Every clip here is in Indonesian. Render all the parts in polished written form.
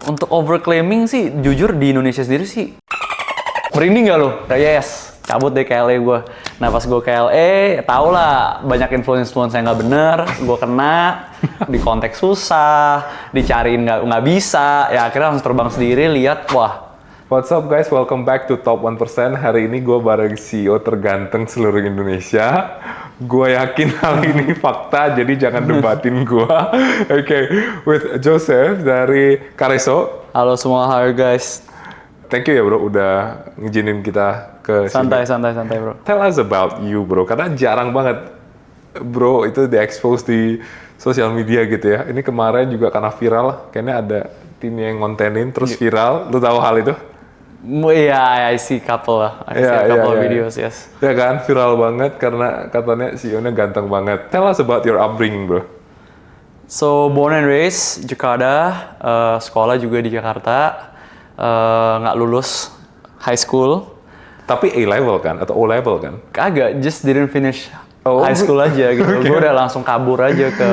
Untuk overclaiming sih, jujur di Indonesia sendiri sih merinding gak lo? Yes, cabut deh ke LA gue. Nah pas gue ke LA, tau lah banyak influence yang nggak bener, gue kena, di konteks susah, dicariin nggak bisa, ya akhirnya langsung terbang sendiri, lihat, wah. What's up guys, welcome back to Top 1%. Hari ini gue bareng CEO terganteng seluruh Indonesia. Gue yakin hal ini fakta, jadi jangan debatin gue. Oke, with Joseph dari Careso. Halo semua, hi guys. Thank you ya bro, udah ngizinin kita ke Santai bro. Tell us about you bro, karena jarang banget bro itu di-expose di sosial media gitu ya. Ini kemarin juga karena viral, kayaknya ada tim yang ngontenin terus viral. Lu tahu hal itu? Iya, I see couple lah. I see a couple of videos, yes. Ya kan, viral banget karena katanya CEO-nya ganteng banget. Tell us about your upbringing bro. So, born and raised Jakarta, sekolah juga di Jakarta. Nggak lulus high school. Tapi A-level kan? Atau O-level kan? Kagak, just didn't finish high school aja gitu. Okay. Gue udah langsung kabur aja ke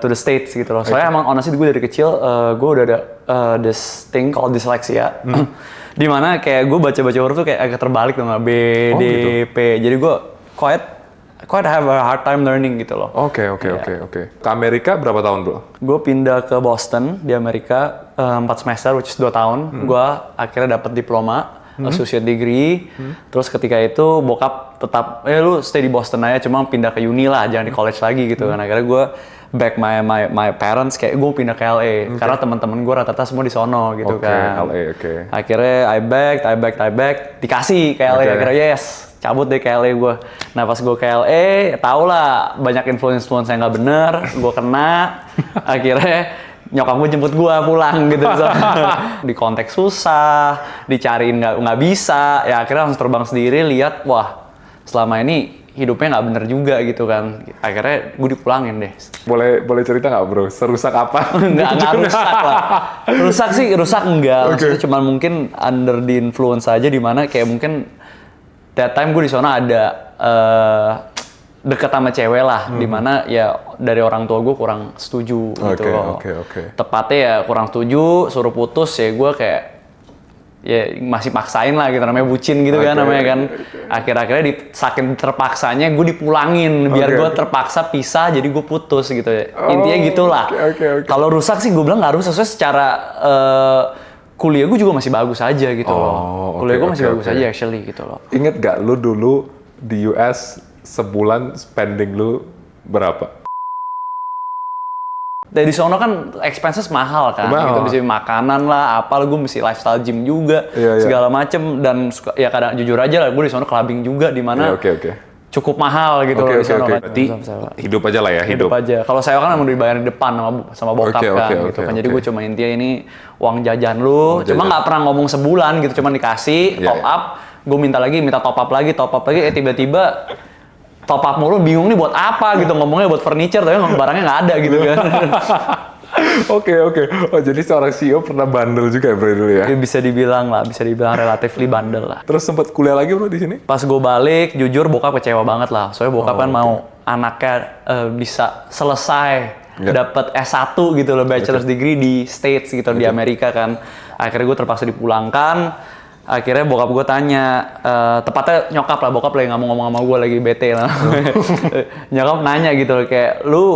to the States gitu loh. Soalnya emang honestly gue dari kecil, gue udah ada this thing called dyslexia. Dimana kayak gue baca-baca huruf tuh kayak agak terbalik sama B, D, gitu. P. Jadi gue quite have a hard time learning gitu loh. Oke. Ke Amerika berapa tahun bro? Gue pindah ke Boston di Amerika 4 semester, which is 2 tahun. Gue akhirnya dapat diploma, associate degree. Terus ketika itu bokap tetap, lu stay di Boston aja, cuma pindah ke uni lah, jangan di college lagi gitu kan. Akhirnya gue back my parents, kayak gue pindah ke LA. Karena teman-teman gue rata-rata semua di sono gitu kan. LA, Akhirnya I back, dikasih ke LA. Akhirnya yes. Cabut deh ke LA gue. Nah pas gue ke LA, tau lah banyak influence yang nggak bener, gue kena. Akhirnya nyokap gue jemput gue pulang gitu. Di konteks susah, dicariin nggak bisa, ya akhirnya langsung terbang sendiri, lihat wah selama ini hidupnya nggak bener juga gitu kan. Akhirnya gue dipulangin deh. Boleh cerita nggak bro? Serusak apa? Nggak rusak lah. Rusak enggak. Maksudnya cuma mungkin under the influence aja, di mana kayak mungkin that time gue di sana ada deket sama cewek lah, dimana ya dari orang tua gue kurang setuju gitu loh. Tepatnya ya kurang setuju, suruh putus ya gue kayak ya masih paksain lah gitu, namanya bucin gitu kan namanya kan. Akhir-akhirnya saking terpaksanya gue dipulangin biar gue terpaksa pisah, jadi gue putus gitu ya. Intinya gitulah. Kalau rusak sih gue bilang nggak rusak, soalnya secara kuliah gue juga masih bagus aja gitu loh. Kuliah gue masih bagus aja actually gitu loh. Ingat gak lu dulu di US sebulan spending lu berapa? Dari sono kan expenses mahal kan, gitu, bisa makanan lah, apa gue mesti lifestyle gym juga, segala macem. Dan ya kadang jujur aja lah, gue di sono clubbing juga, di mana cukup mahal gitu loh di sono. Berarti hidup aja lah ya, hidup aja. Kalau saya kan emang dibayar di depan sama bokap kan gitu kan. Jadi gue cuma intinya ini uang jajan lu, cuma nggak pernah ngomong sebulan gitu, cuma dikasih top up, gue minta top up lagi, tiba-tiba top up mulu, bingung nih buat apa gitu, ngomongnya buat furniture tapi barangnya nggak ada gitu kan. Oke. Oh jadi seorang CEO pernah bandel juga ya bro dulu ya? Bisa dibilang relatively bandel lah. Terus sempat kuliah lagi bro di sini? Pas gue balik, jujur bokap kecewa banget lah. Soalnya bokap kan mau anaknya bisa selesai dapat S1 gitu loh, bachelor's degree di States gitu, di Amerika kan. Akhirnya gue terpaksa dipulangkan. Akhirnya bokap gue tanya, tepatnya nyokap lah, bokap lagi nggak mau ngomong sama gue, lagi bete lah. Nyokap nanya gitu loh, kayak lu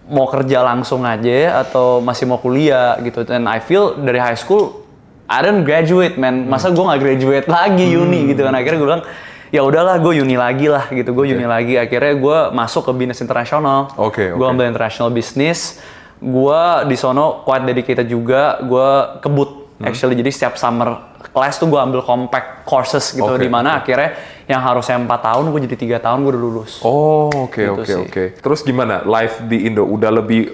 mau kerja langsung aja atau masih mau kuliah gitu. Dan I feel dari high school I didn't graduate man, masa gue nggak graduate lagi uni gitu kan. Akhirnya gue bilang ya udahlah, gue uni lagi lah gitu, uni lagi. Akhirnya gue masuk ke bisnis internasional. Gue ambil international business. Gue di sono quite dedicated juga, gue kebut actually. Jadi setiap summer class tuh gue ambil compact courses gitu, di mana akhirnya yang harusnya 4 tahun gue jadi 3 tahun gue udah lulus. Oke. Terus gimana life di Indo? Udah lebih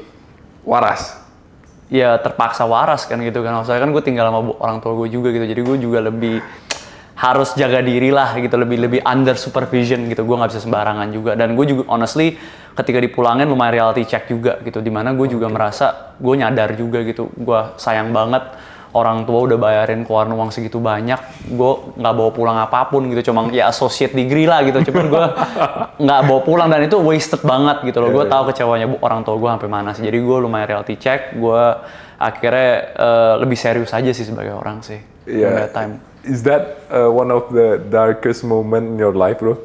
waras? Ya terpaksa waras kan gitu kan. Soalnya kan gue tinggal sama orang tua gue juga gitu, jadi gue juga lebih harus jaga diri lah gitu, lebih under supervision gitu. Gue nggak bisa sembarangan juga. Dan gue juga honestly ketika dipulangin lumayan reality check juga gitu, dimana gue juga merasa gue nyadar juga gitu, gue sayang banget orang tua udah bayarin keluaran uang segitu banyak, gue nggak bawa pulang apapun gitu, cuma ya associate degree lah gitu, cuman gue nggak bawa pulang dan itu wasted banget gitu loh. Gue tahu kecewanya orang tua gue sampai mana sih, jadi gue lumayan reality check, gue akhirnya lebih serius aja sih sebagai orang sih. Yeah. At that time. Is that one of the darkest moment in your life, bro?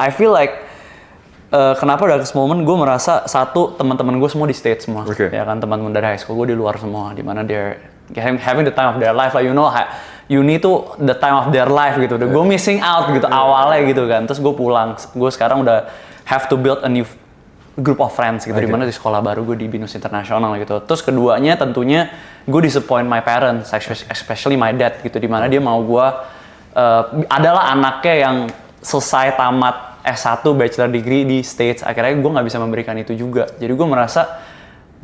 I feel like kenapa darkest moment, gue merasa satu, teman-teman gue semua di States semua. Okay. Ya kan, teman-teman dari high school gue di luar semua, di mana they're having the time of their life lah, you know, uni tuh the time of their life gitu. Gue missing out gitu awalnya gitu kan. Terus gue pulang, gue sekarang udah have to build a new group of friends gitu, dimana di sekolah baru gue di Binus Internasional gitu. Terus keduanya tentunya gue disappoint my parents, especially my dad gitu, dimana dia mau gue adalah anaknya yang selesai tamat S1 bachelor degree di States, akhirnya gue nggak bisa memberikan itu juga. Jadi gue merasa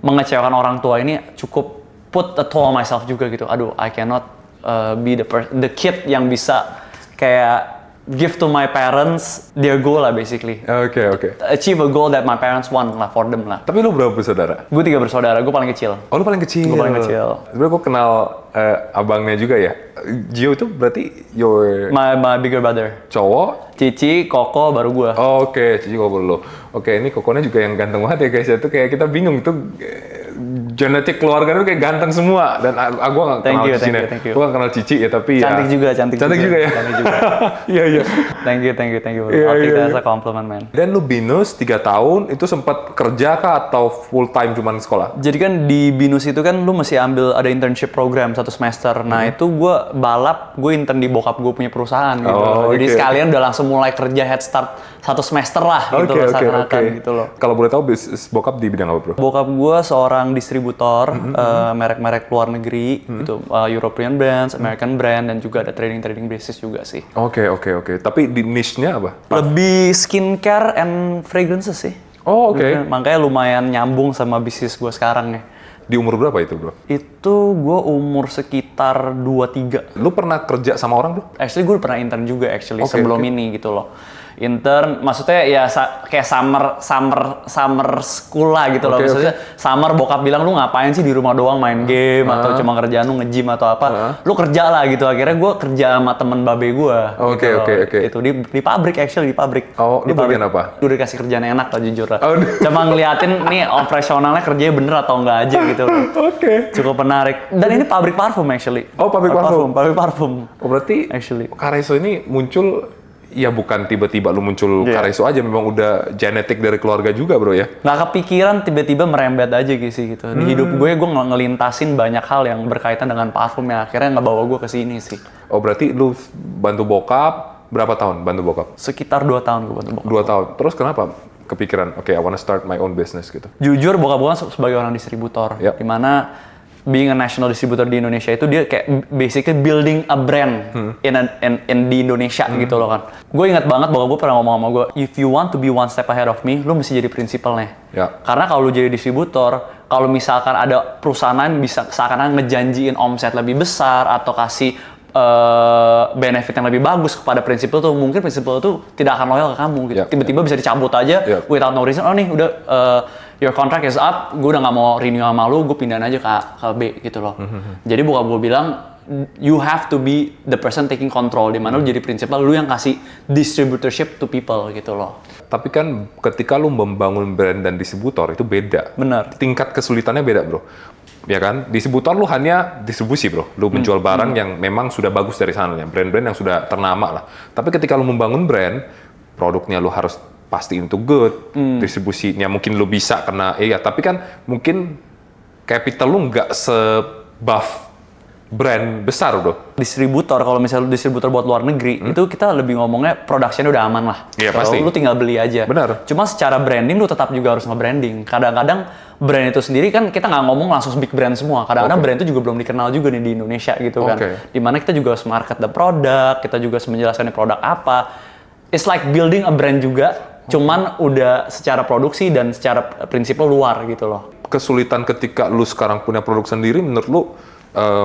mengecewakan orang tua ini cukup put a toll on myself juga gitu. Aduh, I cannot be the kid yang bisa kayak give to my parents their goal lah basically. Oke. Achieve a goal that my parents want lah for them lah. Tapi lu berapa bersaudara? Gue 3 bersaudara, gue paling kecil. Oh, lu paling kecil? Gue paling kecil. Sebenernya gue kenal abangnya juga ya. Gio itu berarti your... My bigger brother. Cowok? Cici, Koko, baru gue. Oh, oke. Cici, Koko lo. Oke, ini Kokonya juga yang ganteng banget ya guys ya. Itu kayak kita bingung tuh genetik keluarga itu kayak ganteng semua. Dan gue gak kenal Cici. Gue gak kenal Cici ya, tapi cantik ya... juga, cantik juga ya? Cantik juga. Iya. Thank you. Iya, I'll take iya, that as a compliment, man. Dan lu BINUS 3 tahun, itu sempat kerja kah atau full time cuman sekolah? Jadi kan di BINUS itu kan lu mesti ambil ada internship program 1 semester. Nah itu gue balap, gue intern di bokap gue punya perusahaan gitu. Jadi sekalian udah langsung mulai kerja head start 1 semester lah gitu loh, seakan-akan gitu loh. Kalau boleh tahu bisnis bokap di bidang apa, bro? Bokap gue seorang distributor merek-merek luar negeri gitu, European brands, American brand, dan juga ada trading business juga sih. Oke. Tapi di niche-nya apa? Lebih skincare and fragrances sih. Oh, oke. Makanya lumayan nyambung sama bisnis gue sekarang ya. Di umur berapa itu, bro? Itu gue umur sekitar 23. Lu pernah kerja sama orang, bro? Actually gue pernah intern juga sebelum ini gitu loh. Intern, maksudnya ya kayak summer school lah gitu loh. Maksudnya summer bokap bilang, lu ngapain sih di rumah doang main game atau cuma kerjaan lu nge-gym atau apa. Lu kerja lah gitu. Akhirnya gue kerja sama temen babe gue. Oke. Itu di pabrik, actually di pabrik. Oh, lu bagian apa? Gue dikasih kerjaan enak lah jujur lah. Oh, cuma ngeliatin nih operasionalnya kerjanya bener atau enggak aja gitu loh. Oke. Cukup menarik. Dan ini pabrik parfum actually. Oh, pabrik parfum. Oh, berarti actually Kareso ini muncul, ya bukan tiba-tiba lu muncul Kareso aja, memang udah genetik dari keluarga juga, bro ya? Nggak kepikiran, tiba-tiba merembet aja gitu. Di hidup gue ngelintasin banyak hal yang berkaitan dengan parfum yang akhirnya ngebawa gue ke sini sih. Oh, berarti lu bantu bokap, berapa tahun bantu bokap? Sekitar 2 tahun gue bantu bokap. 2 tahun. Terus kenapa kepikiran, I wanna start my own business gitu? Jujur, bokap gue sebagai orang distributor, dimana being a national distributor di Indonesia itu dia kayak basically building a brand in di Indonesia gitu loh kan. Gue ingat banget bahwa gue pernah ngomong sama gue, if you want to be one step ahead of me, lu mesti jadi prinsipalnya. Karena kalau lu jadi distributor, kalau misalkan ada perusahaan lain bisa seakan-akan ngejanjiin omset lebih besar atau kasih benefit yang lebih bagus kepada prinsipal tuh, mungkin prinsipal tuh tidak akan loyal ke kamu gitu. Tiba-tiba bisa dicabut aja without no reason. Oh nih udah your contract is up, gue udah nggak mau renew sama lu, gue pindahin aja ke B gitu loh. Jadi bokap gue bilang, you have to be the person taking control, di mana lu jadi prinsipal, lu yang kasih distributorship to people gitu loh. Tapi kan ketika lu membangun brand dan distributor itu beda. Benar. Tingkat kesulitannya beda, bro. Ya kan? Distributor lu hanya distribusi, bro. Lu menjual barang yang memang sudah bagus dari sana, brand-brand yang sudah ternama lah. Tapi ketika lu membangun brand, produknya lu harus pasti into good, distribusinya mungkin lu bisa karena tapi kan mungkin capital lu nggak se-buff brand besar, bro. Distributor, kalau misalnya lu distributor buat luar negeri, itu kita lebih ngomongnya production udah aman lah. Iya, pasti. Lu tinggal beli aja. Benar. Cuma secara branding lu tetap juga harus nge-branding. Kadang-kadang brand itu sendiri kan kita nggak ngomong langsung big brand semua. Kadang-kadang brand itu juga belum dikenal juga nih di Indonesia gitu kan. Dimana kita juga harus market the product, kita juga harus menjelaskan produk apa. It's like building a brand juga. Cuman udah secara produksi dan secara prinsipal luar gitu loh. Kesulitan ketika lu sekarang punya produk sendiri, menurut lu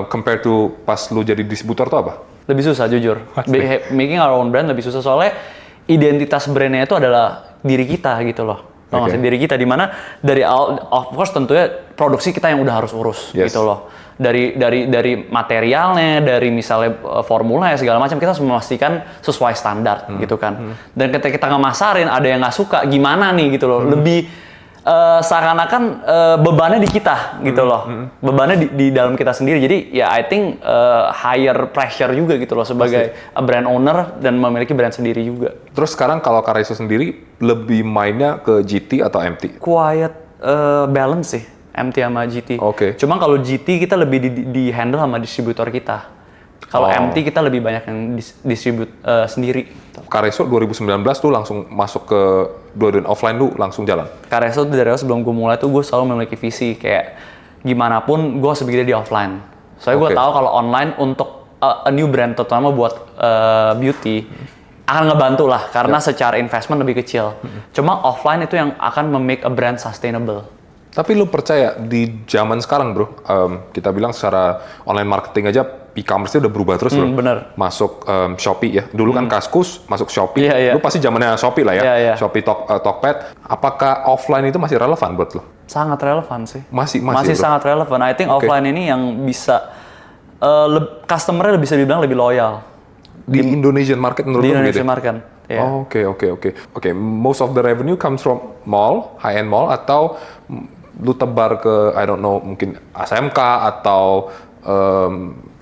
compare to pas lu jadi distributor tuh apa? Lebih susah jujur. Making our own brand lebih susah soalnya identitas brandnya itu adalah diri kita gitu loh. Diri kita, dimana dari of course tentunya produksi kita yang udah harus urus gitu loh. Dari materialnya, dari misalnya formula ya segala macam, kita harus memastikan sesuai standar gitu kan. Dan ketika kita ngemasarin ada yang nggak suka, gimana nih gitu loh. seakan-akan bebannya di kita gitu loh. Bebannya di dalam kita sendiri. Jadi ya I think higher pressure juga gitu loh sebagai brand owner dan memiliki brand sendiri juga. Terus sekarang kalau Kareso sendiri lebih mainnya ke GT atau MT? Quiet balance sih MT sama GT. Oke. Cuma kalau GT kita lebih di handle sama distributor kita. Kalau MT kita lebih banyak yang distribute sendiri. Kareso 2019 tuh langsung masuk ke dua-duanya offline lu langsung jalan? Kareso dari awal sebelum gue mulai tuh gue selalu memiliki visi kayak gimana pun gue harus bikin dia di offline. Soalnya gue tahu kalau online untuk a new brand terutama buat beauty akan ngebantu lah karena secara investment lebih kecil. Cuma offline itu yang akan memake a brand sustainable. Tapi lu percaya di zaman sekarang bro, kita bilang secara online marketing aja e-commerce udah berubah terus bro. Bener. Masuk Shopee ya, dulu kan Kaskus, masuk Shopee. Lu pasti zamannya Shopee lah ya, Shopee, Tokped. Apakah offline itu masih relevan buat lu? Sangat relevan sih. Masih Sangat relevan. I think offline ini yang bisa customer-nya bisa dibilang lebih loyal. Di Indonesian market menurut Di lu Indonesian gitu? market. Yeah. Oke. Most of the revenue comes from mall, high-end mall, atau lu tebar ke, I don't know, mungkin SMK atau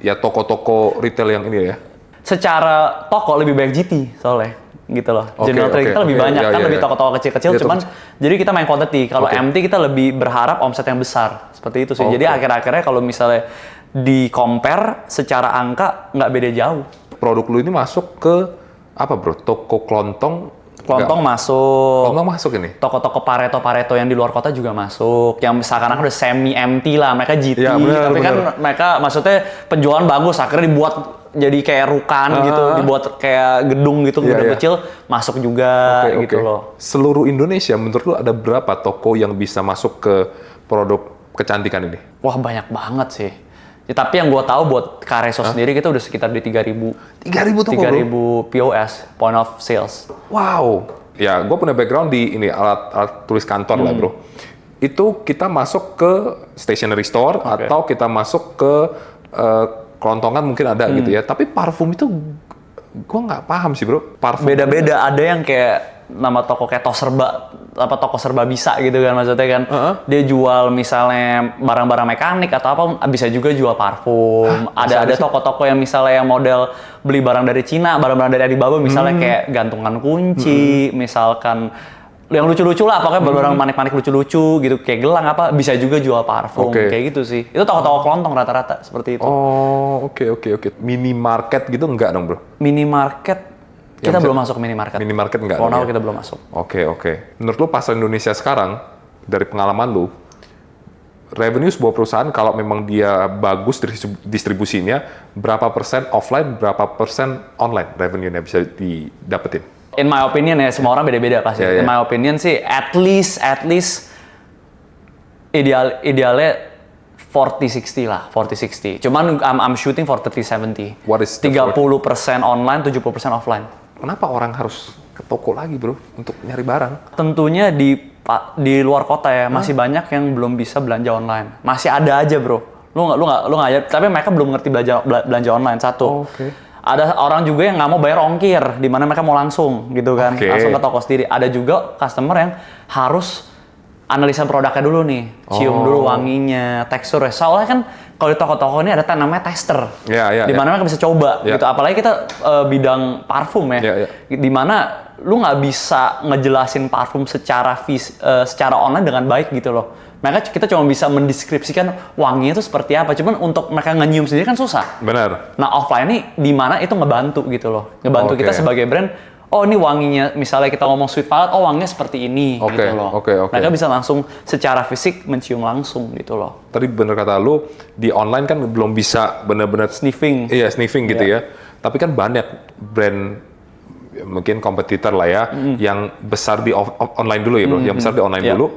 ya toko-toko retail yang ini ya? Secara toko lebih banyak GT soalnya gitu loh. General trade kita lebih banyak lebih toko-toko kecil-kecil, cuman jadi kita main quantity. Kalau MT kita lebih berharap omset yang besar. Seperti itu sih. Jadi akhir-akhirnya kalau misalnya di compare secara angka nggak beda jauh. Produk lu ini masuk ke apa bro? Toko kelontong? Kelontong masuk. Kelontong masuk ini? Toko-toko Pareto yang di luar kota juga masuk. Yang misalkan udah semi empty lah, mereka GT. Ya, bener, tapi kan mereka maksudnya penjualan bagus, akhirnya dibuat jadi kayak rukan gitu, dibuat kayak gedung gitu, gedung kecil, masuk juga gitu loh. Seluruh Indonesia menurut lu ada berapa toko yang bisa masuk ke produk kecantikan ini? Wah banyak banget sih. Ya, tapi yang gue tahu buat Kareso sendiri kita udah sekitar di 3.000. 3.000 toko 3.000 POS, point of sales. Wow. Ya, gue punya background di ini alat tulis kantor lah bro. Itu kita masuk ke stationery store atau kita masuk ke kelontongan mungkin ada gitu ya. Tapi parfum itu gue nggak paham sih bro. Parfum beda-beda. Ada yang kayak nama toko kayak toko serba bisa gitu kan maksudnya kan. Dia jual misalnya barang-barang mekanik atau apa, bisa juga jual parfum. Ada toko-toko yang misalnya yang model beli barang dari Cina, barang-barang dari Alibaba misalnya kayak gantungan kunci, misalkan yang lucu-lucu lah, pokoknya barang manik-manik lucu-lucu gitu, kayak gelang apa, bisa juga jual parfum, kayak gitu sih. Itu toko-toko kelontong rata-rata seperti itu. Oh, oke. Minimarket gitu enggak dong bro? Minimarket kita belum masuk minimarket. Minimarket enggak? For now kita belum masuk. Oke. Menurut lu pasar Indonesia sekarang, dari pengalaman lu, revenue sebuah perusahaan kalau memang dia bagus distribusinya, berapa persen offline, berapa persen online revenue-nya bisa didapetin? In my opinion ya, semua orang beda-beda pasti. In my opinion sih, at least idealnya 40-60 lah, 40-60. Cuman I'm shooting for 30-70. What is 30% online, 70% offline. Kenapa orang harus ke toko lagi bro untuk nyari barang? Tentunya di luar kota ya, masih banyak yang belum bisa belanja online. Masih ada aja bro. Lu nggak, tapi mereka belum ngerti belanja online satu. Ada orang juga yang nggak mau bayar ongkir, di mana mereka mau langsung gitu kan, langsung ke toko sendiri. Ada juga customer yang harus analisa produknya dulu nih, cium dulu wanginya, teksturnya. Soalnya kan kalau di toko-toko ini ada namanya tester, di mana mereka bisa coba gitu. Apalagi kita bidang parfum ya, di mana lu nggak bisa ngejelasin parfum secara online dengan baik gitu loh. Kita cuma bisa mendeskripsikan wanginya itu seperti apa. Cuman untuk mereka nge-nyium sendiri kan susah. Benar. Nah offline ini di mana itu ngebantu gitu loh, ngebantu kita sebagai brand. Oh ini wanginya, misalnya kita ngomong Sweet Violet, oh wanginya seperti ini gitu loh. Mereka bisa langsung secara fisik mencium langsung gitu loh. Tadi bener kata lu, di online kan belum bisa bener-bener sniffing. Iya, sniffing gitu ya. Tapi kan banyak brand, mungkin kompetitor lah ya, yang besar di online dulu ya bro, yang besar di online dulu.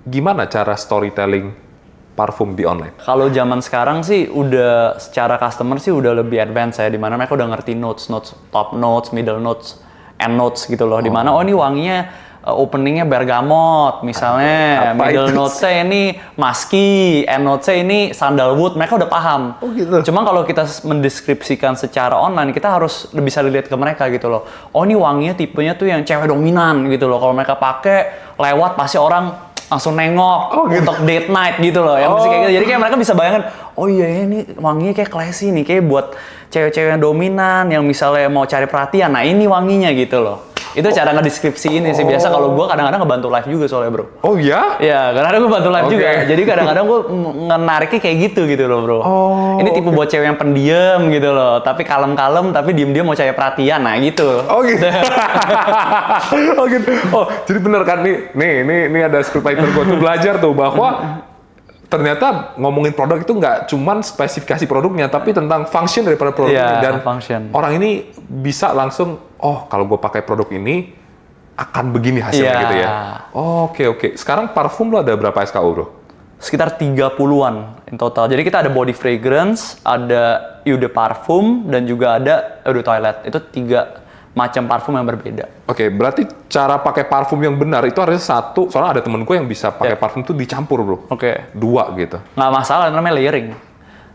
Gimana cara storytelling parfum di online? Kalau zaman sekarang sih udah secara customer sih udah lebih advance ya, dimana mereka udah ngerti notes, top notes, middle notes, end notes gitu loh. Dimana ini wanginya openingnya bergamot misalnya, Apa middle itu? notes-nya ini musky, end notes-nya ini sandalwood, mereka udah paham. Oh, gitu. Cuma kalau kita mendeskripsikan secara online, kita harus bisa lihat ke mereka gitu loh. Oh, ini wanginya tipenya tuh yang cewek dominan gitu loh. Kalau mereka pakai lewat pasti orang langsung nengok untuk date night gitu loh. Yang mesti kayak gitu. Jadi kayak mereka bisa bayangin, oh iya ini wanginya kayak classy nih, kayak buat cewek-cewek yang dominan yang misalnya mau cari perhatian. Nah, ini wanginya gitu loh. Itu cara ngedeskripsi ini sih. Biasa kalau gue kadang-kadang ngebantu live juga soalnya, bro. Oh ya? Ya, kadang-kadang gue bantu live juga. Jadi kadang-kadang gue nariknya kayak gitu loh, bro. Ini tipe buat cewek yang pendiam gitu loh. Tapi kalem-kalem, tapi diem-diem mau cari perhatian. Nah, gitu. Oh gitu. Oh gitu. Oh, jadi bener kan nih ada scriptwriter gue tuh belajar tuh bahwa ternyata ngomongin produk itu nggak cuman spesifikasi produknya, tapi tentang function daripada produknya. Iya, Dan function. orang ini bisa langsung, oh kalau gue pakai produk ini akan begini hasilnya Iya. gitu ya. Oke. Sekarang parfum lo ada berapa SKU, bro? Sekitar 30-an in total. Jadi kita ada body fragrance, ada eau de parfum, dan juga ada eau de toilette. Itu 3 macam parfum yang berbeda. Oke, berarti cara pakai parfum yang benar itu harusnya satu, soalnya ada temen gue yang bisa pakai parfum tuh dicampur, bro. Oke. 2 gitu. Nggak masalah, namanya layering.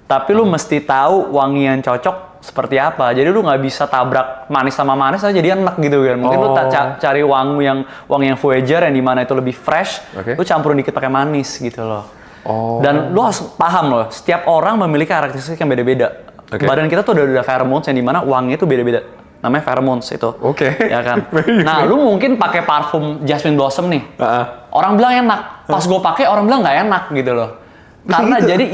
Tapi lu mesti tahu wangi yang cocok seperti apa. Jadi lu nggak bisa tabrak manis sama manis aja jadi enak gitu kan. Mungkin lu cari wangi yang Voyager yang dimana itu lebih fresh, lu campurin dikit pakai manis gitu loh. Dan lu harus paham loh, setiap orang memiliki karakteristik yang beda-beda. Badan kita tuh ada pheromones yang dimana wanginya tuh beda-beda. Namanya pheromones itu. Ya kan. Nah, lu mungkin pakai parfum Jasmine Blossom nih. Orang bilang enak. Pas gue pakai orang bilang nggak enak gitu loh. Karena jadi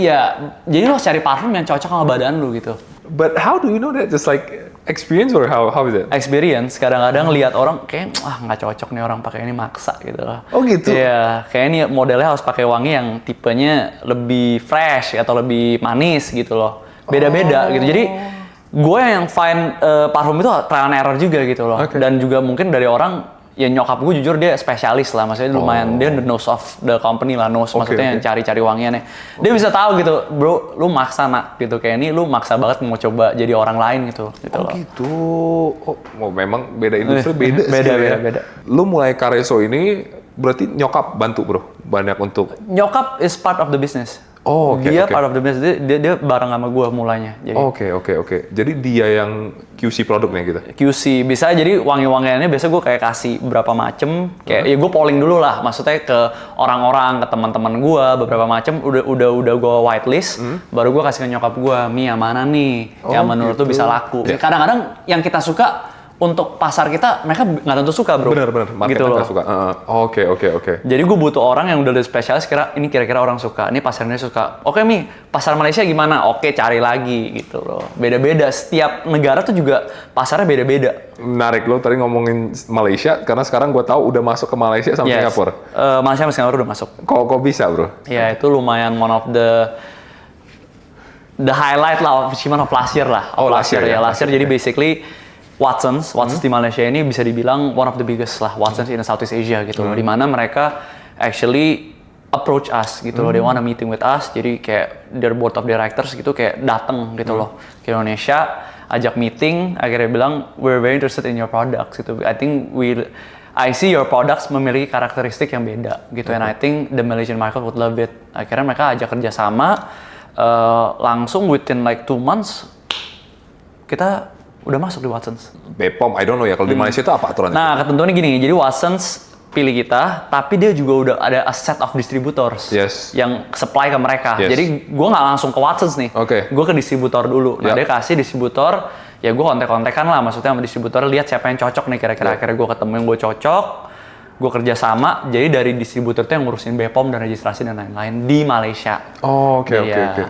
lo harus cari parfum yang cocok sama badan lu gitu. But how do you know that? Just like experience or how is it? Experience. Kadang-kadang lihat orang kayak nggak cocok nih orang pakai ini, maksa gitu loh. Oh gitu? Iya, kayak ini modelnya harus pakai wangi yang tipenya lebih fresh atau lebih manis gitu loh. Beda-beda gitu. Jadi gue yang find parfum itu trial and error juga gitu loh. Dan juga mungkin dari orang, ya nyokap gue jujur dia spesialis lah, maksudnya lumayan dia the nose of the company lah, maksudnya yang cari-cari wangiannya. Dia bisa tahu gitu, bro, lu maksa nak gitu, kayak ini lu maksa banget mau coba jadi orang lain gitu loh. Gitu. Oh, memang beda industri beda sih. Beda. Lu mulai Careso ini berarti nyokap bantu, bro, banyak untuk. Nyokap is part of the business. Dia part of the business, dia bareng sama gue mulanya. Oke. Jadi dia yang QC produknya gitu? QC, bisa jadi wangi-wangiannya biasa gue kayak kasih berapa macem, kayak ya gue polling dulu lah, maksudnya ke orang-orang, ke teman-teman gue, beberapa macem, udah gue whitelist, baru gue kasih ke nyokap gue, Mi yang mana nih, yang menurut tuh bisa laku. Kadang-kadang yang kita suka, untuk pasar kita, mereka nggak tentu suka, bro. Bener, market gitu loh. Suka. Oke. Jadi gue butuh orang yang udah ada spesialis, kira-kira orang suka. Ini pasarnya suka. Oke, Mi, pasar Malaysia gimana? Oke, cari lagi gitu loh. Beda-beda. Setiap negara tuh juga pasarnya beda-beda. Menarik, lo tadi ngomongin Malaysia, karena sekarang gue tahu udah masuk ke Malaysia sama Singapura. Malaysia sama Singapura udah masuk. Kok bisa, bro? Ya, itu lumayan one of the highlight lah, achievement of last year lah. Last year. Jadi basically Watsons di Malaysia ini bisa dibilang one of the biggest lah, Watsons in Southeast Asia gitu loh, dimana mereka actually approach us gitu loh, they wanna meeting with us, jadi kayak their board of directors gitu kayak dateng gitu loh ke Indonesia, ajak meeting, akhirnya bilang we're very interested in your products gitu, I see your products memiliki karakteristik yang beda gitu, and I think the Malaysian market would love it. Akhirnya mereka ajak kerjasama, langsung within like 2 months kita udah masuk di Watsons. Bepom, I don't know ya, kalau di Malaysia itu apa aturannya? Nah, ketentuannya gini, jadi Watsons pilih kita, tapi dia juga udah ada a set of distributors yang supply ke mereka. Jadi gue nggak langsung ke Watsons nih, gue ke distributor dulu. Nah, dia kasih distributor, ya gue kontak-kontakan lah, maksudnya sama distributor, lihat siapa yang cocok nih kira-kira. Akhirnya gue ketemu yang gue cocok, gue kerja sama, jadi dari distributor itu yang ngurusin Bepom dan registrasi dan lain-lain di Malaysia. Oke.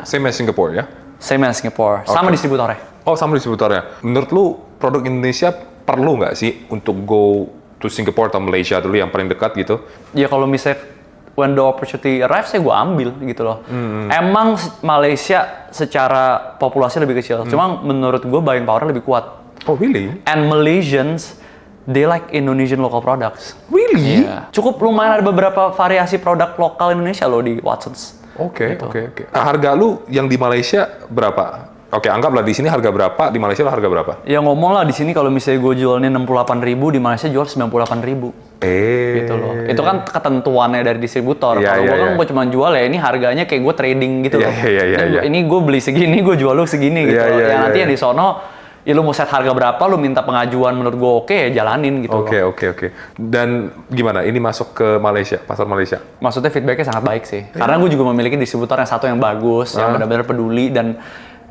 Same as Singapore ya? Same as Singapore, sama distributornya. Sama distributornya. Menurut lu, produk Indonesia perlu nggak sih untuk go to Singapore atau Malaysia dulu yang paling dekat gitu? Ya kalau misalnya when the opportunity arrives, saya gue ambil gitu loh. Emang Malaysia secara populasi lebih kecil, cuma menurut gue buying power lebih kuat. Oh really? And Malaysians, they like Indonesian local products. Really? Yeah. Cukup lumayan ada beberapa variasi produk lokal Indonesia loh di Watsons. Oke. Nah, harga lu yang di Malaysia berapa? Oke, anggaplah di sini harga berapa, di Malaysia lo harga berapa? Ya ngomong lah di sini kalau misalnya gue jualnya 68.000, di Malaysia jual 98.000. gitu loh. Itu kan ketentuannya dari distributor. Iya, Kalau iya, gue kan iya. gue cuma jual ya ini harganya kayak gue trading gitu Iya, loh. iya, iya, iya. Ini gue beli segini, gue jual lu segini gitu. Iya, loh. iya, Yang iya, nanti iya. yang di sono, ya lu mau set harga berapa, lu minta pengajuan menurut gue oke, ya jalanin gitu Oke, loh. oke. Dan gimana? Ini masuk ke Malaysia, pasar Malaysia? Maksudnya feedbacknya sangat baik sih. Karena gue juga memiliki distributor yang satu yang bagus, yang benar-benar peduli dan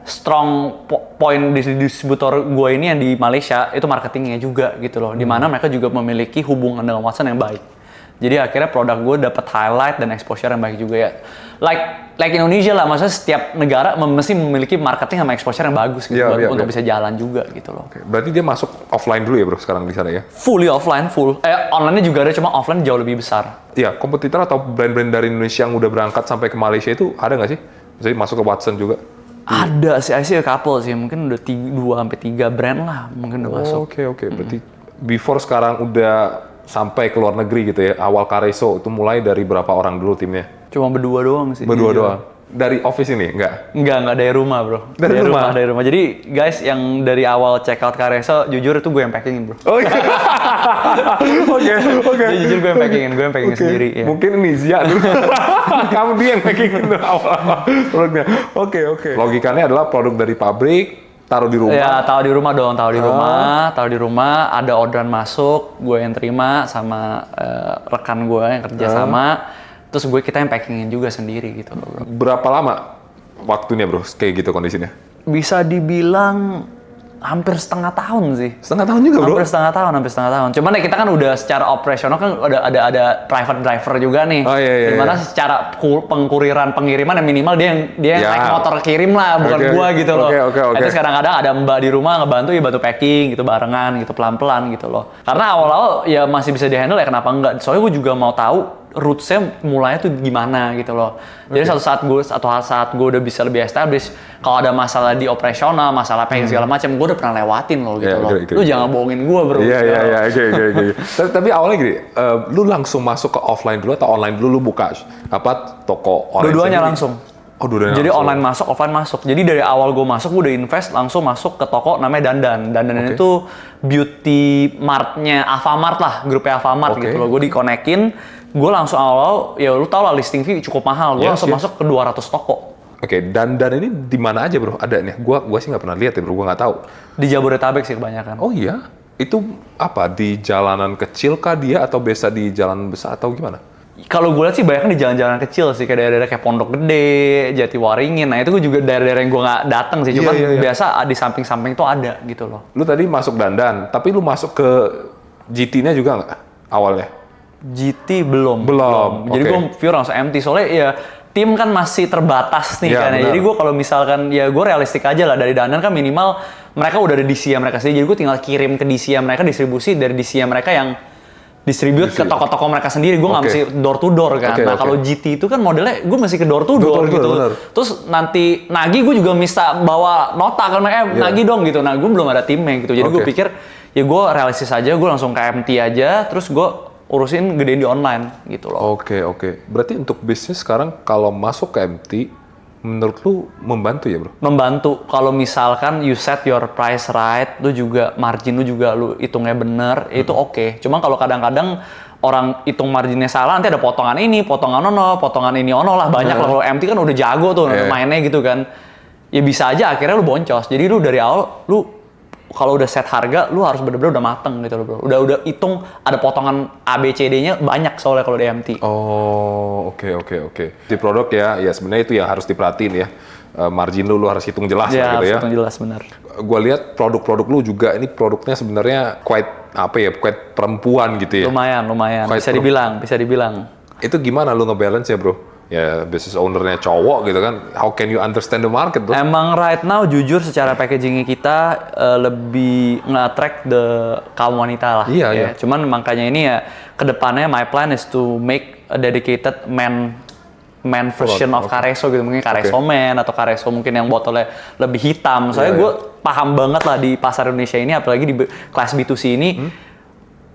strong point di distributor gue ini yang di Malaysia itu marketingnya juga gitu loh. Dimana mereka juga memiliki hubungan dengan Watson yang baik. Jadi akhirnya produk gue dapat highlight dan exposure yang baik juga ya. Like Indonesia lah, maksudnya setiap negara mesti memiliki marketing sama exposure yang bagus gitu untuk bisa jalan juga gitu loh. Oke. Berarti dia masuk offline dulu ya bro sekarang di sana ya? Fully offline, online-nya juga ada, cuma offline jauh lebih besar. Iya, kompetitor atau brand-brand dari Indonesia yang udah berangkat sampai ke Malaysia itu ada nggak sih? Jadi masuk ke Watson juga? Ada sih, I see a couple sih, mungkin udah 2-3 brand lah mungkin udah masuk. Oke. Berarti before sekarang udah sampai ke luar negeri gitu ya, awal Kareso itu mulai dari berapa orang dulu timnya? Cuma berdua doang sih. Berdua doang? Dari office ini? Enggak? Enggak dari rumah bro. Dari rumah? Dari rumah. Jadi guys yang dari awal check out Kareso, jujur itu gue yang packingin bro. Oh iya? Oke. Jadi jujur gue yang packingin sendiri. Ya. Mungkin ini Zia dulu. Kamu dia yang packingin dulu awal-awal produknya. Oke. Logikanya adalah produk dari pabrik, taruh di rumah. Ya, taruh di rumah dong, taruh di rumah, ada orderan masuk, gue yang terima sama rekan gue yang kerja sama, terus kita yang packingin juga sendiri gitu loh, bro. Berapa lama waktunya bro, kayak gitu kondisinya? Bisa dibilang hampir setengah tahun sih. Setengah tahun juga bro? Hampir setengah tahun. Cuman ya kita kan udah secara operasional kan ada private driver juga nih. Oh iya. Dimana secara pengiriman ya minimal dia yang naik motor kirim lah, bukan gua gitu loh. Oke. Terus kadang-kadang ada mbak di rumah ngebantu ya bantu packing gitu barengan gitu pelan-pelan gitu loh. Karena awal-awal ya masih bisa di-handle ya kenapa enggak. Soalnya gua juga mau tahu roots-nya mulanya tuh gimana gitu loh. Jadi satu saat gue udah bisa lebih established, kalau ada masalah di operasional, masalah packing segala macam, gue udah pernah lewatin loh gitu loh. Lu jangan bohongin gue bro. Iya, oke. Tapi awalnya gini, lu langsung masuk ke offline dulu atau online dulu lu buka toko online? Dua-duanya langsung. Oh, dua-duanya Jadi langsung. online masuk, offline masuk. Jadi dari awal gue masuk, gue udah invest langsung masuk ke toko namanya Dandan. Dandan itu beauty martnya Alfamart lah, grupnya Alfamart gitu loh. Gue dikonekin, gue langsung awal, ya lu tau lah listing fee cukup mahal. Gue langsung masuk ke 200 toko. Oke, Dandan ini di mana aja bro? Ada nih? Gua sih nggak pernah lihat ya bro, gua nggak tahu. Di Jabodetabek sih kebanyakan. Oh iya? Itu apa? Di jalanan kecil kah dia atau biasa di jalan besar atau gimana? Kalau gue lihat sih banyak di jalan-jalan kecil sih, kayak daerah-daerah kayak Pondok Gede, Jatiwaringin. Nah itu gue juga daerah-daerah yang gue nggak datang sih, cuman biasa di samping-samping tuh ada gitu loh. Lu tadi masuk Dandan, tapi lu masuk ke GT-nya juga nggak awalnya? GT belum. Jadi Oke. gue pure langsung empty, soalnya ya tim kan masih terbatas nih kan ya. Jadi gue kalau misalkan ya gue realistik aja lah, dari Dandan kan minimal mereka udah ada DC-nya mereka sendiri. Jadi gue tinggal kirim ke DC-nya mereka, distribusi dari DC-nya mereka yang distribute ke toko-toko mereka sendiri. Gue nggak mesti door to door kan. Nah kalau GT itu kan modelnya gue masih ke door to door gitu. Bener. Terus nanti nagih gue juga minta bawa nota kan, nagih dong gitu. Nah gue belum ada timnya gitu. Jadi gue pikir ya gue realistis aja, gue langsung ke MT aja. Terus gue urusin gedein di online gitu loh. Oke. Berarti untuk bisnis sekarang kalau masuk ke MT, menurut lu membantu ya bro? Membantu kalau misalkan you set your price right, lu juga margin lu juga lu hitungnya bener, itu oke. Cuma kalau kadang-kadang orang hitung marginnya salah, nanti ada potongan ini, potongan ini lah, banyak lah. Kalau MT kan udah jago tuh mainnya gitu kan. Ya bisa aja akhirnya lu boncos. Jadi lu dari awal lu kalau udah set harga, lu harus bener-bener udah mateng gitu loh bro. Udah hitung ada potongan ABCD-nya banyak soalnya kalau di MT. Oh, oke. Di produk ya sebenarnya itu yang harus diperhatiin ya. Margin lu harus hitung jelas lah gitu ya. Hitung jelas bener. Gua lihat produk-produk lu juga ini produknya sebenarnya quite perempuan gitu ya. Lumayan. Bisa dibilang. Itu gimana lu ngebalance ya bro? Ya business owner-nya cowok gitu kan. How can you understand the market bro? Emang right now jujur secara packagingnya kita lebih nge-attract kaum wanita lah. Iya. Cuman makanya ini ya kedepannya my plan is to make a dedicated man version of Kareso gitu. Mungkin Kareso Man atau Kareso mungkin yang botolnya lebih hitam. Soalnya gue paham banget lah di pasar Indonesia ini, apalagi di kelas B2C ini.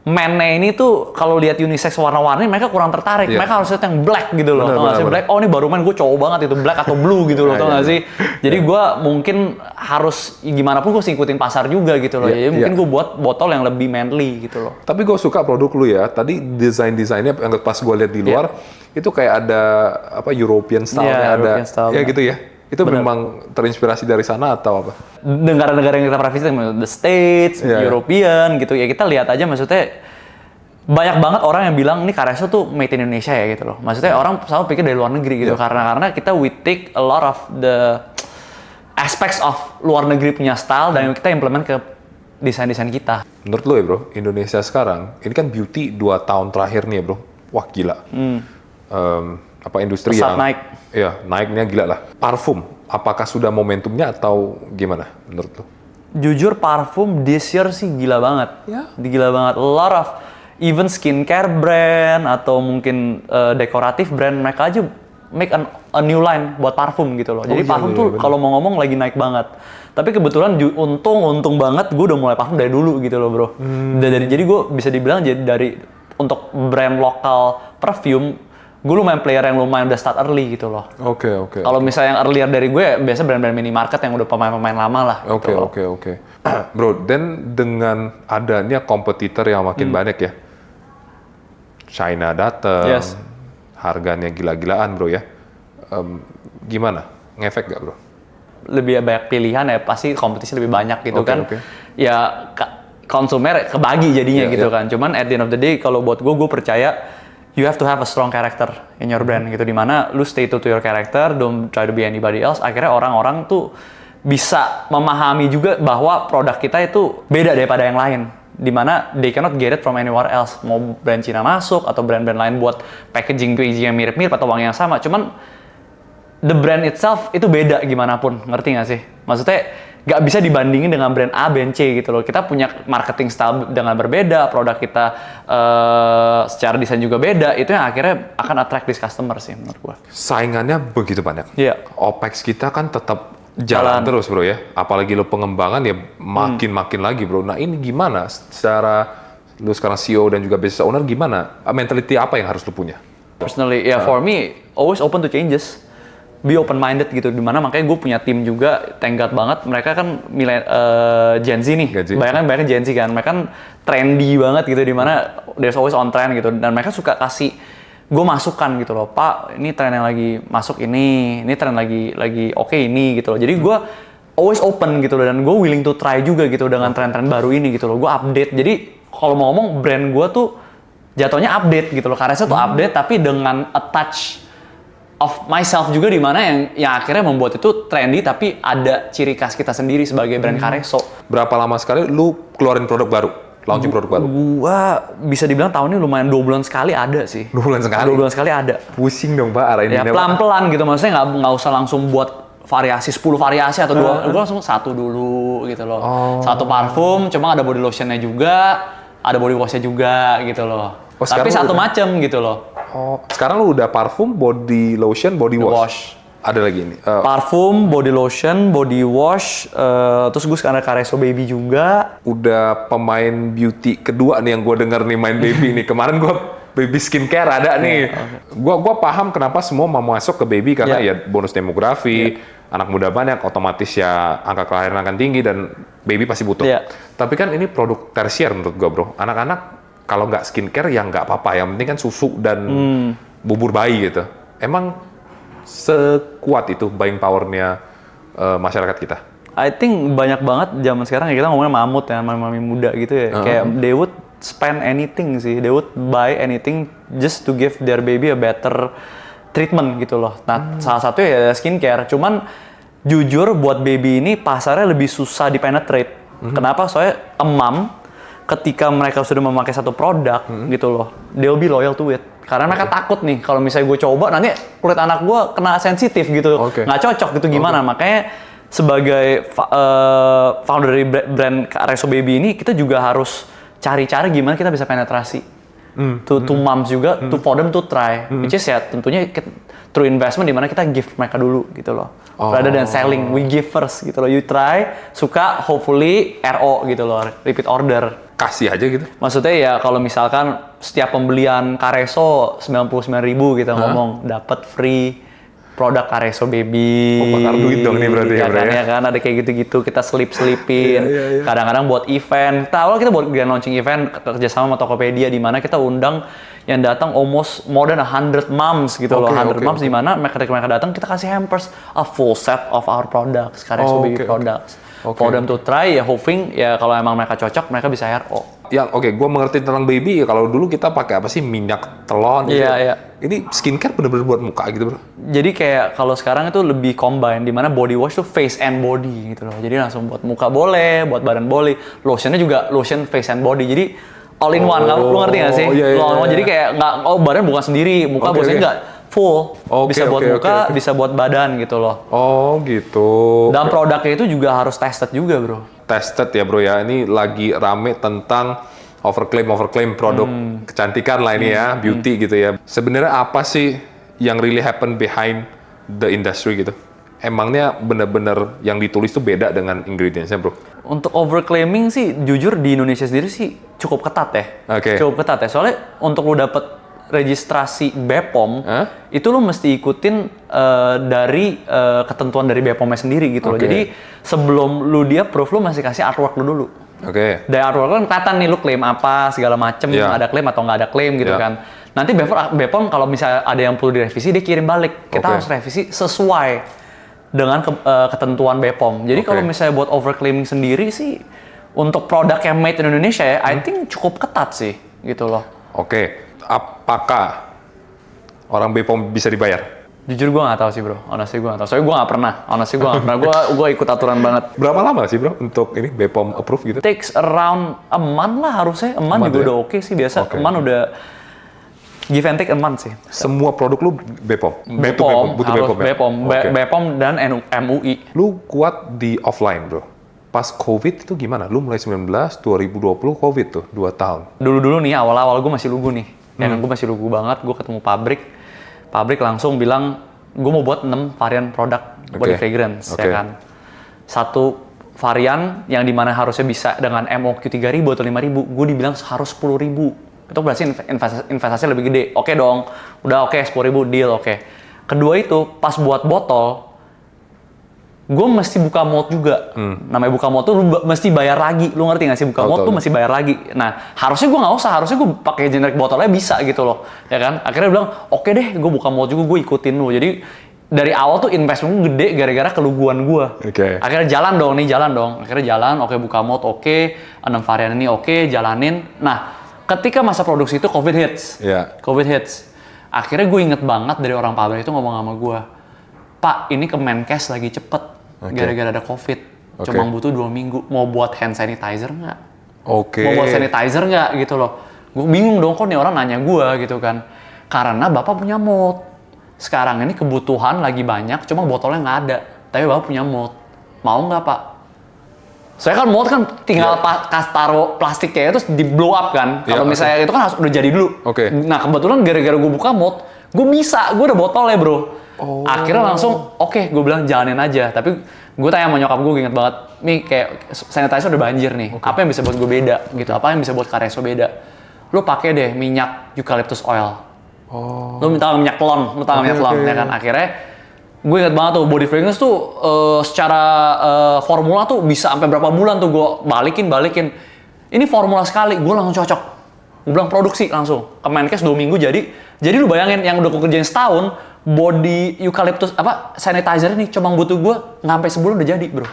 men-nya ini tuh kalau lihat unisex warna-warni mereka kurang tertarik. Iya. Mereka harus lihat yang black gitu loh. Tau nggak sih? benar. Black, oh ini baru main gue cowok banget itu black atau blue gitu loh. Tau nggak sih? Jadi gue mungkin harus gimana pun gue ngikutin pasar juga gitu loh. Iya, Jadi mungkin iya. gue buat botol yang lebih manly gitu loh. Tapi gue suka produk lu ya. Tadi desainnya yang pas gue lihat di luar itu kayak ada apa European style-nya, Iya, ada European style, ya benar. gitu ya. Itu memang terinspirasi dari sana atau apa? Negara-negara yang kita pernah visit, the States, Iya. European gitu ya, kita lihat aja maksudnya banyak banget orang yang bilang ini Careso tuh made in Indonesia ya gitu loh. Maksudnya orang selalu pikir dari luar negeri gitu, karena kita we take a lot of the aspects of luar negeri punya style dan kita implement ke desain-desain kita. Menurut lo ya bro, Indonesia sekarang ini kan beauty 2 tahun terakhir nih ya bro, wah gila. Apa industri Pesat yang naik. Iya, naiknya gila lah. Parfum, apakah sudah momentumnya atau gimana menurut lo? Jujur parfum this year sih gila banget. Ya. Gila banget. A lot of even skincare brand atau mungkin dekoratif brand mereka aja make a new line buat parfum gitu loh. Jadi iya, parfum iya, tuh bener. kalau mau ngomong lagi naik banget. Tapi kebetulan untung banget gue udah mulai parfum dari dulu gitu loh bro. Jadi gue bisa dibilang jadi dari untuk brand lokal perfume gue lumayan player yang lumayan udah start early gitu loh. Oke. Kalau misalnya yang earlier dari gue biasa brand-brand minimarket yang udah pemain-pemain lama lah. gitu loh. Oke. Bro, dan dengan adanya kompetitor yang makin banyak ya, China datang, Yes. harganya gila-gilaan bro ya, gimana? Ngefek gak bro? Lebih banyak pilihan ya pasti kompetisi lebih banyak gitu Oke, kan. oke. Ya konsumer kebagi jadinya Iya, gitu iya. kan. Cuman at the end of the day kalau buat gue percaya you have to have a strong character in your brand gitu, dimana lu stay to your character, don't try to be anybody else. Akhirnya orang-orang tuh bisa memahami juga bahwa produk kita itu beda daripada yang lain, dimana they cannot get it from anywhere else. Mau brand Cina masuk atau brand-brand lain buat packaging yang mirip-mirip atau wangi yang sama, cuman the brand itself itu beda gimana pun, ngerti nggak sih? Maksudnya nggak bisa dibandingin dengan brand A, brand C gitu loh. Kita punya marketing style dengan berbeda, produk kita secara desain juga beda. Itu yang akhirnya akan attract this customer sih menurut gua. Saingannya begitu banyak. Iya. OPEX kita kan tetap jalan terus bro ya, apalagi lo pengembangan ya makin lagi bro. Nah ini gimana secara lo sekarang CEO dan juga business owner, gimana mentality apa yang harus lo punya? Personally, ya for me always open to changes. Be open minded gitu, dimana makanya gue punya tim juga, thank God banget mereka kan Gen Z nih, Gen Z. banyak Gen Z kan, mereka kan trendy banget gitu, dimana there's always on trend gitu, dan mereka suka kasih gue masukan gitu loh, Pak ini tren yang lagi masuk ini tren lagi oke ini gitu loh, jadi gue always open gitu loh, dan gue willing to try juga gitu dengan tren-tren baru ini gitu loh, gue update. Jadi kalau mau ngomong brand gue tuh jatuhnya update gitu loh, Careso tuh update tapi dengan a touch of myself juga, di mana yang akhirnya membuat itu trendy tapi ada ciri khas kita sendiri sebagai brand Careso. Berapa lama sekali lu keluarin produk baru, launching produk baru? Gua bisa dibilang tahun ini lumayan 2 bulan sekali ada sih. 2 bulan sekali? 2 bulan sekali ada. Pusing dong Pak arahin Ya ini, Pak. pelan-pelan gitu, maksudnya nggak usah langsung buat variasi 10 variasi atau 2. Gua langsung 1 dulu gitu loh. Satu parfum, cuma ada body lotionnya juga, ada body washnya juga gitu loh. Oh, Tapi sekarang satu udah- macam gitu loh. Oh, sekarang lu udah parfum, body lotion, body wash. Wash. Ada lagi ini. Parfum, body lotion, body wash, terus gue sekarang ada Careso Baby juga. Udah pemain beauty kedua nih yang gue denger nih main baby nih. Kemarin gue baby skincare ada nih. Gua paham kenapa semua mau masuk ke baby karena ya bonus demografi, anak muda banyak, otomatis ya angka kelahiran akan tinggi dan baby pasti butuh. Iya. Tapi kan ini produk tersier menurut gue bro. Anak-anak kalau nggak skincare ya nggak apa-apa. Yang penting kan susu dan bubur bayi gitu. Emang sekuat itu buying powernya masyarakat kita? I think banyak banget zaman sekarang ya, kita ngomongnya mamut ya, mami muda gitu ya. Kayak they would spend anything sih, they would buy anything just to give their baby a better treatment gitu loh. Nah, salah satu ya skincare. Cuman jujur buat baby ini pasarnya lebih susah dipenetrate. Kenapa? Soalnya mom ketika mereka sudah memakai satu produk gitu loh, they'll be loyal to it. Karena mereka takut nih kalau misalnya gue coba nanti kulit anak gue kena sensitif gitu, nggak cocok gitu gimana. Makanya sebagai founder dari brand Careso Baby ini, kita juga harus cari cara gimana kita bisa penetrasi to moms juga, for them to try. Which is ya tentunya through investment di mana kita give mereka dulu gitu loh. Rather than selling, we give first gitu loh. You try, suka, hopefully RO gitu loh, repeat order. Kasih aja gitu. Maksudnya ya kalau misalkan setiap pembelian Kareso 99.000 gitu ngomong dapat free produk Kareso baby. Bakar duit dong nih berarti ya, bro ya. Ya kan ada kayak gitu-gitu kita selipin. Kadang-kadang buat event. Awal kita buat grand launching event kerjasama sama Tokopedia di mana kita undang yang datang almost more than 100 moms gitu loh. 100 moms di mana mereka datang kita kasih hampers a full set of our products, Kareso baby products. For them to try ya hoping ya kalau emang mereka cocok mereka bisa RO. Ya gue mengerti tentang baby ya kalau dulu kita pakai apa sih minyak telon gitu. Iya. Ini skincare bener-bener buat muka gitu bro. Jadi kayak kalau sekarang itu lebih combine di mana body wash tuh face and body gitu loh. Jadi langsung buat muka boleh, buat badan boleh. Lotionnya juga lotion face and body. Jadi all in one. Lu ngerti nggak sih? Jadi kayak nggak badan bukan sendiri, muka biasanya nggak full. Bisa buat muka, bisa buat badan gitu loh. Oh gitu. Dan produknya itu juga harus tested juga bro. Tested ya bro ya. Ini lagi rame tentang overclaim produk kecantikan lah ini ya, beauty gitu ya. Sebenarnya apa sih yang really happen behind the industry gitu? Emangnya bener-bener yang ditulis tuh beda dengan ingredients-nya bro? Untuk overclaiming sih jujur di Indonesia sendiri sih cukup ketat ya. Cukup ketat ya. Soalnya untuk lu dapet registrasi BPOM, itu lu mesti ikutin dari ketentuan dari BPOM-nya sendiri gitu loh. Jadi sebelum lu dia approve, lu masih kasih artwork lu dulu. Dari artwork kan kelihatan nih lu klaim apa, segala macem, ada klaim atau nggak ada klaim gitu kan. Nanti BPOM kalau misalnya ada yang perlu direvisi, dia kirim balik. Kita harus revisi sesuai dengan ketentuan BPOM. Jadi kalau misalnya buat overclaiming sendiri sih, untuk produk yang made in Indonesia ya, I think cukup ketat sih gitu loh. Apakah orang BPOM bisa dibayar? Jujur gue nggak tahu sih bro, honestly gue nggak tahu. Soalnya gue nggak pernah, gue ikut aturan banget. Berapa lama sih bro untuk ini BPOM approve gitu? Takes around a month lah harusnya, a month juga udah oke sih biasa. A month udah give and take a month sih. Semua produk lu BPOM? Butuh BPOM dan MUI. Lu kuat di offline bro? Pas COVID itu gimana? Lu mulai 2020 COVID tuh, 2 tahun. Dulu-dulu nih, awal-awal gue masih lugu nih. Ya kan, gue masih lugu banget, gue ketemu pabrik langsung bilang, gue mau buat 6 varian produk body fragrance, ya kan. Satu varian yang dimana harusnya bisa dengan MOQ 3.000 atau 5.000, gue dibilang harus 10.000. Itu berarti investasi lebih gede. Oke dong, udah 10.000 deal, Kedua itu, pas buat botol, gue mesti buka mold juga. Namanya buka mold tuh lu mesti bayar lagi. Lu ngerti nggak sih buka mold tuh mesti bayar lagi. Nah, harusnya gue nggak usah. Harusnya gue pakai generic botolnya bisa gitu loh. Ya kan? Akhirnya bilang, oke deh, gue buka mold juga, gue ikutin lu. Jadi dari awal tuh investment gue gede gara-gara keluguan gue. Akhirnya jalan dong. Akhirnya jalan, buka mold, 6 varian ini jalanin. Nah, ketika masa produksi itu COVID hits. Akhirnya gue inget banget dari orang pabrik itu ngomong sama gue, Pak, ini ke Menkes lagi cepet, gara-gara ada COVID. Cuma butuh 2 minggu. Mau buat hand sanitizer nggak? Mau buat sanitizer nggak gitu loh. Gue bingung dong, kok nih orang nanya gue gitu kan. Karena Bapak punya mold. Sekarang ini kebutuhan lagi banyak, cuma botolnya nggak ada. Tapi Bapak punya mold. Mau nggak Pak? Soalnya kan mold kan tinggal taruh plastiknya terus di blow up kan. Kalau misalnya itu kan harus udah jadi dulu. Nah kebetulan gara-gara gue buka mold, gue udah botolnya bro. Akhirnya langsung, gue bilang jalanin aja. Tapi gue tanya sama nyokap gue, inget banget, nih kayak sanitizer udah banjir nih. Apa yang bisa buat gue beda gitu? Apa yang bisa buat Kareso beda? Lu pakai deh minyak eucalyptus oil. Lu minta minyak telon, ya kan? Akhirnya gue inget banget tuh body fragrance tuh secara formula tuh bisa sampai berapa bulan tuh gue balikin. Ini formula sekali, gue langsung cocok. Gue bilang produksi langsung ke Menkes 2 minggu jadi lu bayangin yang udah gue kerjain setahun body eucalyptus sanitizer ini cuma butuh gue nggak sampai sebulan udah jadi bro.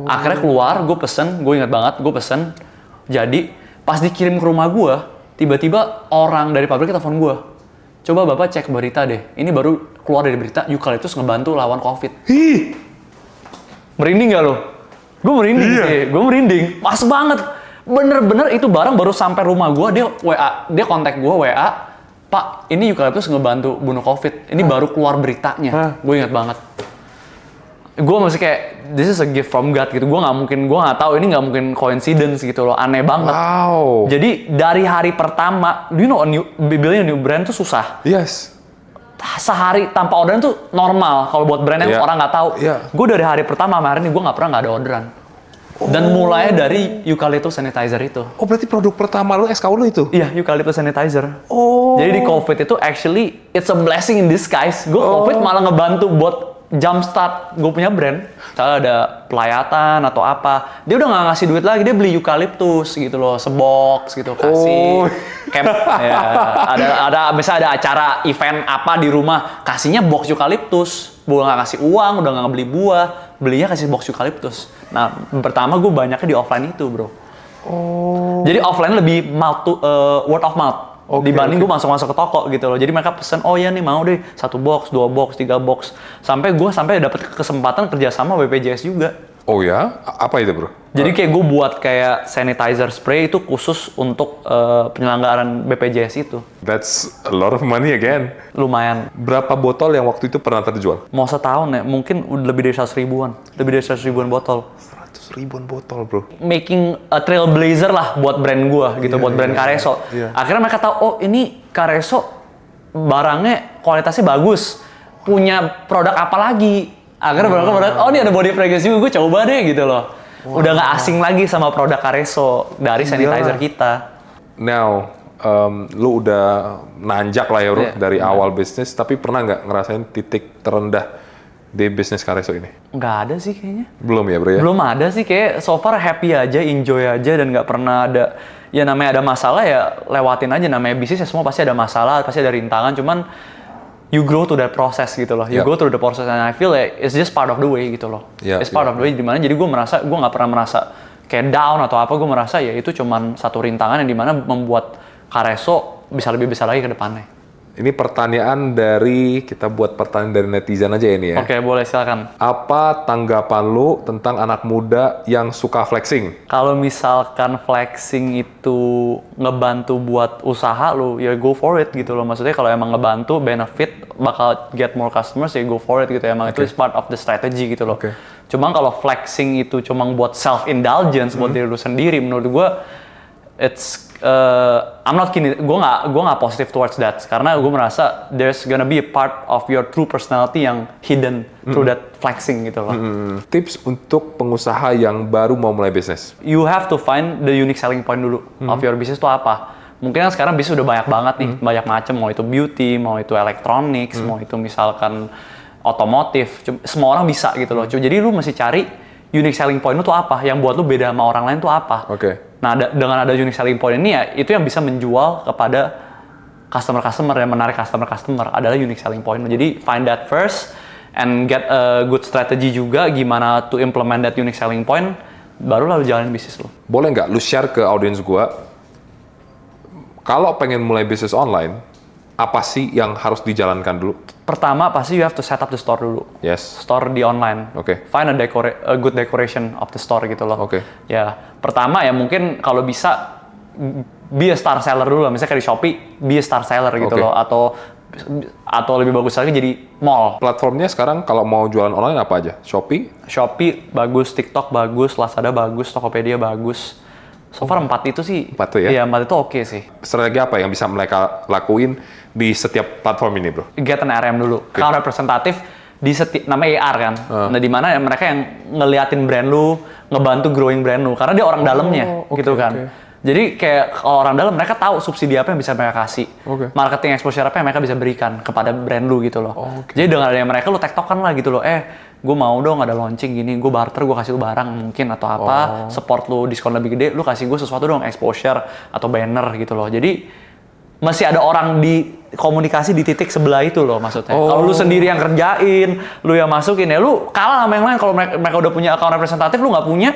Akhirnya keluar gue ingat banget gue pesen jadi pas dikirim ke rumah gue tiba-tiba orang dari pabrik telepon gue, coba Bapak cek berita deh, ini baru keluar dari berita eucalyptus ngebantu lawan COVID. Merinding gak lo? Gue merinding sih, gue merinding pas banget. Bener-bener itu barang baru sampai rumah gue, dia kontak gue WA, Pak, ini eucalyptus ngebantu bunuh COVID. Ini baru keluar beritanya. Gue ingat banget. gue masih kayak this is a gift from God gitu. Gue nggak tahu, ini nggak mungkin coincidence gitu loh, aneh banget. Wow. Jadi dari hari pertama, you know, building a new brand tuh susah. Yes. Sehari tanpa orderan tuh normal kalau buat brand yang Yeah. orang nggak tahu. Yeah. Gue dari hari pertama sama hari ini gue nggak pernah nggak ada orderan. Dan mulainya dari eucalyptus sanitizer itu. Oh, berarti produk pertama lu SKU lu itu? Iya, eucalyptus sanitizer. Oh. Jadi di COVID itu actually it's a blessing in disguise. Gue COVID malah ngebantu buat jumpstart gue punya brand. Misalnya ada pelayatan atau apa, dia udah nggak ngasih duit lagi, dia beli eucalyptus gitu loh, sebox gitu, kasih. Camp, ya, misalnya ada acara event apa di rumah, kasihnya box eucalyptus. Gue nggak kasih uang, udah nggak beli buah, belinya kasih box eucalyptus. Nah, pertama gue banyaknya di offline itu, bro. Oh. Jadi offline lebih word of mouth. Dibanding gue masuk ke toko gitu loh. Jadi mereka pesen, oh ya nih mau deh 1 box, 2 box, 3 box. Sampai dapet kesempatan kerja sama BPJS juga. Oh ya? Apa itu, bro? Jadi kayak gue buat kayak sanitizer spray itu khusus untuk penyelenggaraan BPJS itu. That's a lot of money again. Lumayan. Berapa botol yang waktu itu pernah terjual? Mau setahun ya, mungkin udah lebih dari 100 ribuan. Lebih dari 100 ribuan botol. 100 ribuan botol, bro. Making a trailblazer lah buat brand gua gitu, buat brand Careso. Akhirnya mereka tahu, oh ini Careso barangnya kualitasnya bagus, punya produk apa lagi? Akhirnya mereka oh ini ada body fragrance juga, gue coba deh gitu loh. Udah nggak asing lagi sama produk Careso dari sanitizer kita. Now, lu udah nanjak lah ya, bro, dari awal bisnis, tapi pernah nggak ngerasain titik terendah di bisnis Careso ini? Nggak ada sih kayaknya. Belum ya, bro ya? Belum ada sih, kayak so far happy aja, enjoy aja, dan nggak pernah ada, ya namanya ada masalah ya lewatin aja, namanya bisnis ya semua pasti ada masalah, pasti ada rintangan, cuman you grow to that process gitu loh, you go through the process and I feel like it's just part of the way gitu loh. It's part of the way, dimana jadi gue nggak pernah merasa kayak down atau apa, gue merasa ya itu cuman satu rintangan yang dimana membuat Careso bisa lebih besar lagi ke depannya. Ini pertanyaan kita buat pertanyaan dari netizen aja ini ya. Oke, boleh, silakan. Apa tanggapan lu tentang anak muda yang suka flexing? Kalau misalkan flexing itu ngebantu buat usaha lu, ya go for it gitu loh. Maksudnya kalau emang ngebantu, benefit, bakal get more customers, ya go for it gitu. Emang itu is part of the strategy gitu loh. Cuma kalau flexing itu cuma buat self-indulgence, buat diri lu sendiri, menurut gua, it's I'm not keen. Gue nggak positive towards that karena gue merasa there's gonna be a part of your true personality yang hidden through that flexing gitu loh. Tips untuk pengusaha yang baru mau mulai bisnis? You have to find the unique selling point dulu of your business itu apa. Mungkin kan sekarang bisnis udah banyak banget nih, banyak macam, mau itu beauty, mau itu electronics, mau itu misalkan otomotif, semua orang bisa gitu loh. Jadi lu mesti cari unique selling point lu tuh apa, yang buat lu beda sama orang lain tuh apa. Nah, dengan ada unique selling point ini ya, itu yang bisa menjual kepada customer-customer, yang menarik customer-customer adalah unique selling point. Jadi, find that first and get a good strategy juga gimana to implement that unique selling point, baru lalu jalanin bisnis lo. Boleh nggak lu share ke audiens gua, kalau pengen mulai bisnis online, apa sih yang harus dijalankan dulu? Pertama, pasti you have to set up the store dulu. Store di online. Find a good decoration of the store gitu loh. Ya, pertama ya mungkin kalau bisa be a star seller dulu lah. Misalnya kayak di Shopee, be a star seller gitu loh. Atau lebih bagus lagi jadi mall. Platformnya sekarang kalau mau jualan online apa aja? Shopee bagus, TikTok bagus, Lazada bagus, Tokopedia bagus. So far 4 itu sih. 4 tuh ya? Iya, 4 itu oke sih. Strategi apa yang bisa mereka lakuin di setiap platform ini, bro? Get an RM dulu. Kalau representatif di namanya AR kan. Nah, di mana mereka yang ngeliatin brand lu, ngebantu growing brand lu karena dia orang dalamnya gitu kan. Jadi kayak kalau orang dalam mereka tahu subsidi apa yang bisa mereka kasih. Marketing exposure apa yang mereka bisa berikan kepada brand lu gitu loh. Jadi dengan adanya mereka lu tektokan lah gitu loh. Gue mau dong ada launching gini, gue barter, gue kasih lu barang mungkin atau apa, support lu diskon lebih gede, lu kasih gue sesuatu dong, exposure atau banner gitu loh. Jadi masih ada orang di komunikasi di titik sebelah itu loh maksudnya. Kalau lu sendiri yang kerjain, lu yang masukin ya lu kalah sama yang lain. Kalau mereka udah punya account representatif, lu nggak punya,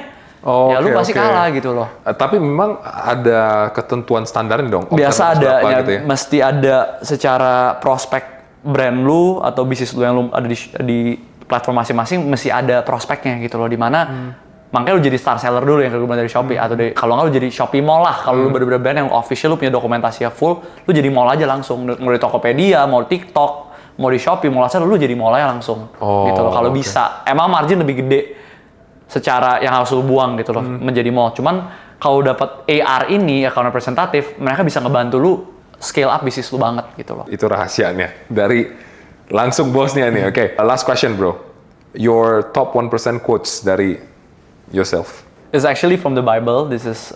ya lu pasti kalah gitu loh. Tapi memang ada ketentuan standarnya dong? Biasa ada, gitu ya? mesti ada secara prospek brand lu atau bisnis lu yang lu ada di platform masing-masing mesti ada prospeknya gitu loh, di mana makanya lu jadi star seller dulu yang gue bilang dari Shopee atau kalau nggak lu jadi Shopee Mall lah, kalau lu bener-bener brand yang official, lu punya dokumentasi full, lu jadi mall aja langsung, mau di Tokopedia, mau TikTok, mau di Shopee, mau laser, lu jadi mall langsung gitu loh. Kalau bisa, emang margin lebih gede secara yang harus lu buang gitu loh menjadi mall. Cuman kalau dapat AR ini, account representative, mereka bisa ngebantu lu scale up bisnis lu banget gitu loh. Itu rahasianya dari langsung bosnya nih. Oke, last question bro. Your top 1% quotes dari yourself. It's actually from the Bible. This is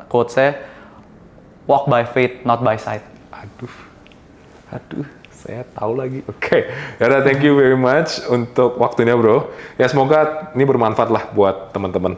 quote-nya, walk by faith, not by sight. Aduh, saya tahu lagi. Oke, yaudah thank you very much untuk waktunya bro. Ya semoga ini bermanfaat lah buat teman-teman.